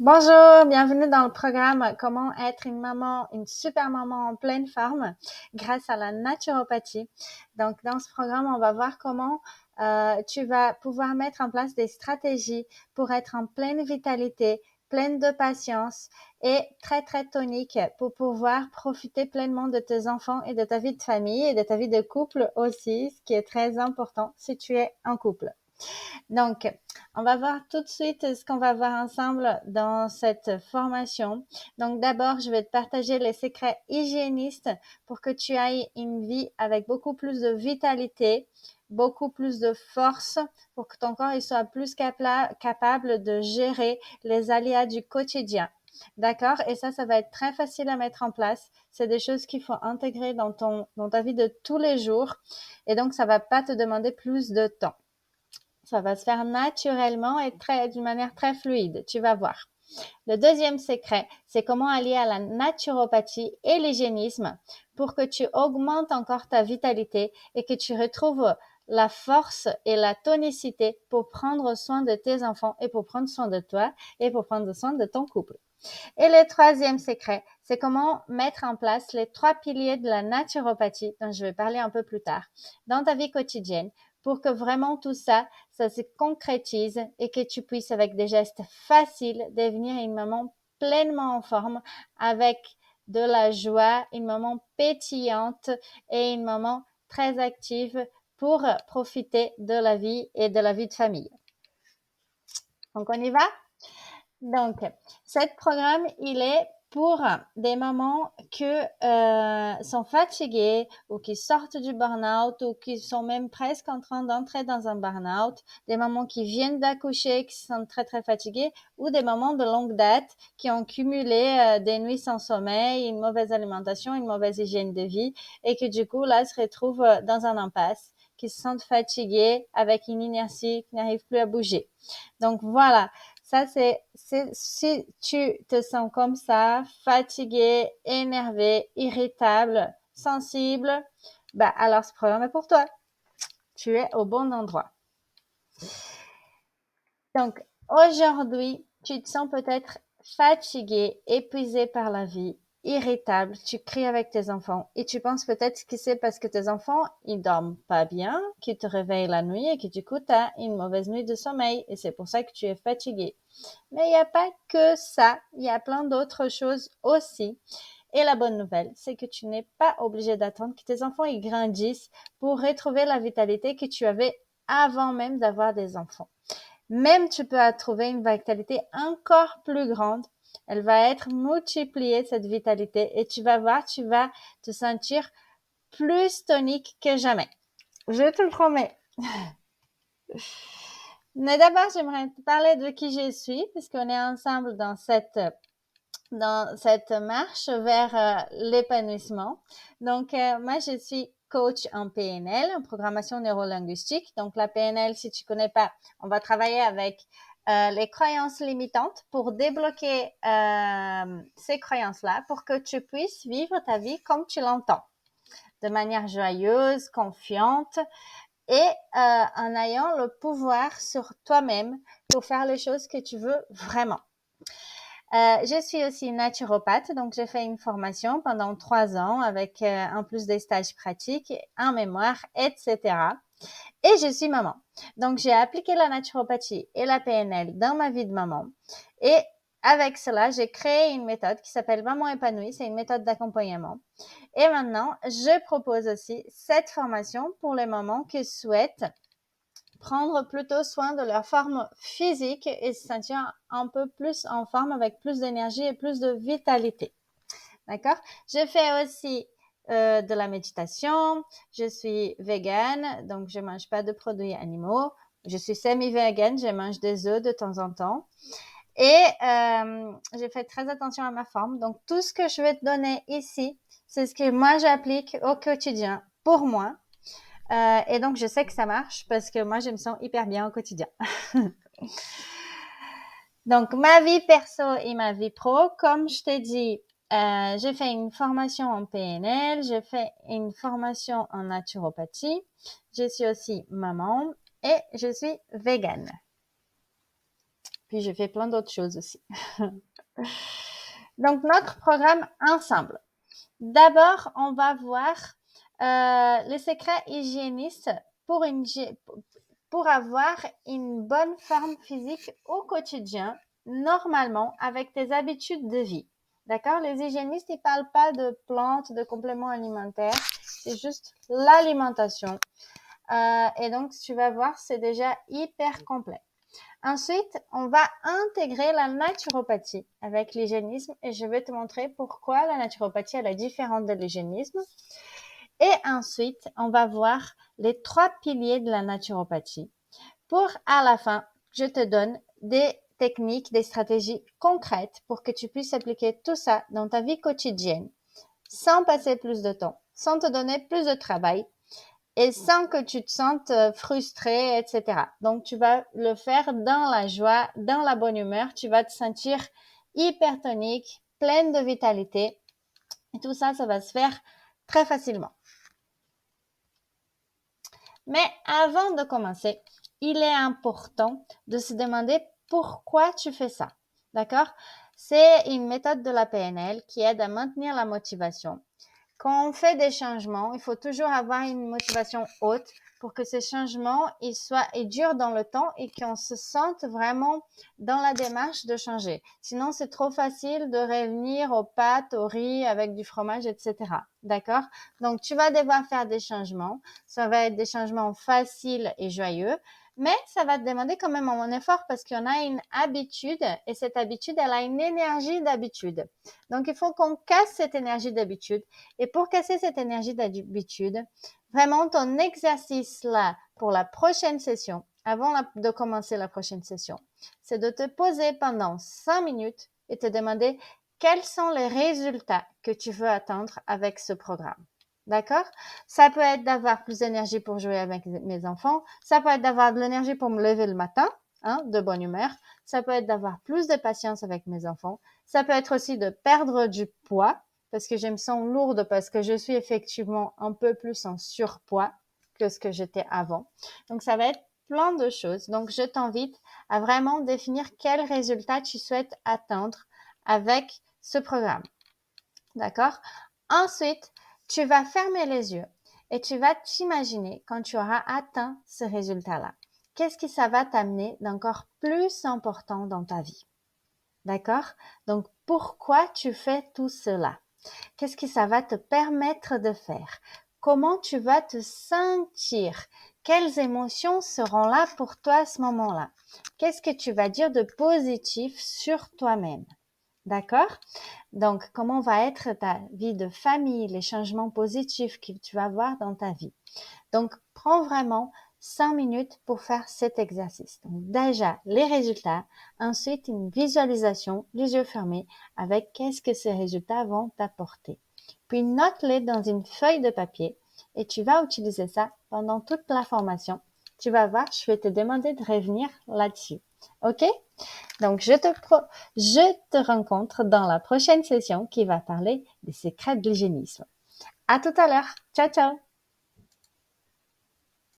Bonjour, bienvenue dans le programme Comment être une maman, une super maman en pleine forme grâce à la naturopathie. Donc, dans ce programme, on va voir comment tu vas pouvoir mettre en place des stratégies pour être en pleine vitalité, pleine de patience et très, très tonique pour pouvoir profiter pleinement de tes enfants et de ta vie de famille et de ta vie de couple aussi, ce qui est très important si tu es en couple. Donc, on va voir tout de suite ce qu'on va voir ensemble dans cette formation. Donc, d'abord, je vais te partager les secrets hygiénistes pour que tu ailles une vie avec beaucoup plus de vitalité, beaucoup plus de force pour que ton corps il soit plus capable de gérer les aléas du quotidien. D'accord? Et ça va être très facile à mettre en place. C'est des choses qu'il faut intégrer dans ta vie de tous les jours. Et donc, ça va pas te demander plus de temps. Ça va se faire naturellement et d'une manière très fluide. Tu vas voir. Le deuxième secret, c'est comment allier à la naturopathie et l'hygiénisme pour que tu augmentes encore ta vitalité et que tu retrouves la force et la tonicité pour prendre soin de tes enfants et pour prendre soin de toi et pour prendre soin de ton couple. Et le troisième secret, c'est comment mettre en place les 3 piliers de la naturopathie, dont je vais parler un peu plus tard, dans ta vie quotidienne, pour que vraiment tout ça, ça se concrétise et que tu puisses, avec des gestes faciles, devenir une maman pleinement en forme, avec de la joie, une maman pétillante et une maman très active pour profiter de la vie et de la vie de famille. Donc, on y va? Donc, cet programme, il est pour des mamans qui sont fatiguées ou qui sortent du burn-out ou qui sont même presque en train d'entrer dans un burn-out, des mamans qui viennent d'accoucher, qui sont très très fatiguées ou des mamans de longue date qui ont cumulé des nuits sans sommeil, une mauvaise alimentation, une mauvaise hygiène de vie et qui du coup là se retrouvent dans un impasse, qui se sentent fatiguées avec une inertie, qui n'arrivent plus à bouger. Donc voilà. Ça, si tu te sens comme ça, fatigué, énervé, irritable, sensible, bah, alors ce programme est pour toi. Tu es au bon endroit. Donc, aujourd'hui, tu te sens peut-être fatigué, épuisé par la vie, irritable, tu cries avec tes enfants et tu penses peut-être que c'est parce que tes enfants, ils dorment pas bien, qu'ils te réveillent la nuit et que du coup, tu as une mauvaise nuit de sommeil et c'est pour ça que tu es fatigué. Mais il n'y a pas que ça, il y a plein d'autres choses aussi. Et la bonne nouvelle, c'est que tu n'es pas obligé d'attendre que tes enfants ils grandissent pour retrouver la vitalité que tu avais avant même d'avoir des enfants. Même tu peux trouver une vitalité encore plus grande. Elle va être multipliée, cette vitalité, et tu vas voir, tu vas te sentir plus tonique que jamais. Je te le promets. Mais d'abord, j'aimerais te parler de qui je suis, puisqu'on est ensemble dans cette marche vers l'épanouissement. Donc, moi, je suis coach en PNL, en programmation neurolinguistique. Donc, la PNL, si tu connais pas, on va travailler avec les croyances limitantes pour débloquer ces croyances-là pour que tu puisses vivre ta vie comme tu l'entends, de manière joyeuse, confiante et en ayant le pouvoir sur toi-même pour faire les choses que tu veux vraiment. Je suis aussi naturopathe, donc j'ai fait une formation pendant 3 ans avec en plus des stages pratiques, un mémoire, etc. Et je suis maman. Donc j'ai appliqué la naturopathie et la PNL dans ma vie de maman. Et avec cela, j'ai créé une méthode qui s'appelle Maman épanouie. C'est une méthode d'accompagnement. Et maintenant, je propose aussi cette formation pour les mamans qui souhaitent prendre plutôt soin de leur forme physique et se sentir un peu plus en forme avec plus d'énergie et plus de vitalité. D'accord? Je fais aussi de la méditation. Je suis végane, donc je mange pas de produits animaux. Je suis semi-végane, je mange des œufs de temps en temps. Et je fais très attention à ma forme. Donc, tout ce que je vais te donner ici, c'est ce que moi j'applique au quotidien pour moi. Et donc, je sais que ça marche parce que moi, je me sens hyper bien au quotidien. Donc, ma vie perso et ma vie pro, comme je t'ai dit, j'ai fait une formation en PNL, j'ai fait une formation en naturopathie, je suis aussi maman et je suis végane. Puis, je fais plein d'autres choses aussi. Donc, notre programme ensemble. D'abord, on va voir les secrets hygiénistes pour avoir une bonne forme physique au quotidien, normalement, avec tes habitudes de vie. D'accord? Les hygiénistes, ils parlent pas de plantes, de compléments alimentaires. C'est juste l'alimentation. Et donc, tu vas voir, c'est déjà hyper complet. Ensuite, on va intégrer la naturopathie avec l'hygiénisme et je vais te montrer pourquoi la naturopathie elle est différente de l'hygiénisme. Et ensuite, on va voir les 3 piliers de la naturopathie pour à la fin, je te donne des techniques, des stratégies concrètes pour que tu puisses appliquer tout ça dans ta vie quotidienne sans passer plus de temps, sans te donner plus de travail et sans que tu te sentes frustré, etc. Donc, tu vas le faire dans la joie, dans la bonne humeur. Tu vas te sentir hyper tonique, pleine de vitalité. Et tout ça, ça va se faire très facilement. Mais avant de commencer, il est important de se demander pourquoi tu fais ça. D'accord? C'est une méthode de la PNL qui aide à maintenir la motivation. Quand on fait des changements, il faut toujours avoir une motivation haute pour que ces changements ils durent dans le temps et qu'on se sente vraiment dans la démarche de changer. Sinon, c'est trop facile de revenir aux pâtes, au riz avec du fromage, etc. D'accord? Donc, tu vas devoir faire des changements. Ça va être des changements faciles et joyeux. Mais ça va te demander quand même un effort parce qu'on a une habitude et cette habitude, elle a une énergie d'habitude. Donc, il faut qu'on casse cette énergie d'habitude. Et pour casser cette énergie d'habitude, vraiment ton exercice là pour la prochaine session, avant de commencer la prochaine session, c'est de te poser pendant 5 minutes et te demander quels sont les résultats que tu veux atteindre avec ce programme. D'accord? Ça peut être d'avoir plus d'énergie pour jouer avec mes enfants. Ça peut être d'avoir de l'énergie pour me lever le matin, de bonne humeur. Ça peut être d'avoir plus de patience avec mes enfants. Ça peut être aussi de perdre du poids parce que je me sens lourde parce que je suis effectivement un peu plus en surpoids que ce que j'étais avant. Donc, ça va être plein de choses. Donc, je t'invite à vraiment définir quels résultats tu souhaites atteindre avec ce programme. D'accord? Ensuite, tu vas fermer les yeux et tu vas t'imaginer quand tu auras atteint ce résultat-là. Qu'est-ce que ça va t'amener d'encore plus important dans ta vie? D'accord? Donc, pourquoi tu fais tout cela? Qu'est-ce que ça va te permettre de faire? Comment tu vas te sentir? Quelles émotions seront là pour toi à ce moment-là? Qu'est-ce que tu vas dire de positif sur toi-même? D'accord? Donc, comment va être ta vie de famille, les changements positifs que tu vas voir dans ta vie? Donc, prends vraiment 5 minutes pour faire cet exercice. Donc, déjà, les résultats, ensuite une visualisation, les yeux fermés, avec qu'est-ce que ces résultats vont t'apporter. Puis, note-les dans une feuille de papier et tu vas utiliser ça pendant toute la formation. Tu vas voir, je vais te demander de revenir là-dessus. OK? Donc, je te rencontre dans la prochaine session qui va parler des secrets de l'hygiénisme. À tout à l'heure. Ciao, ciao!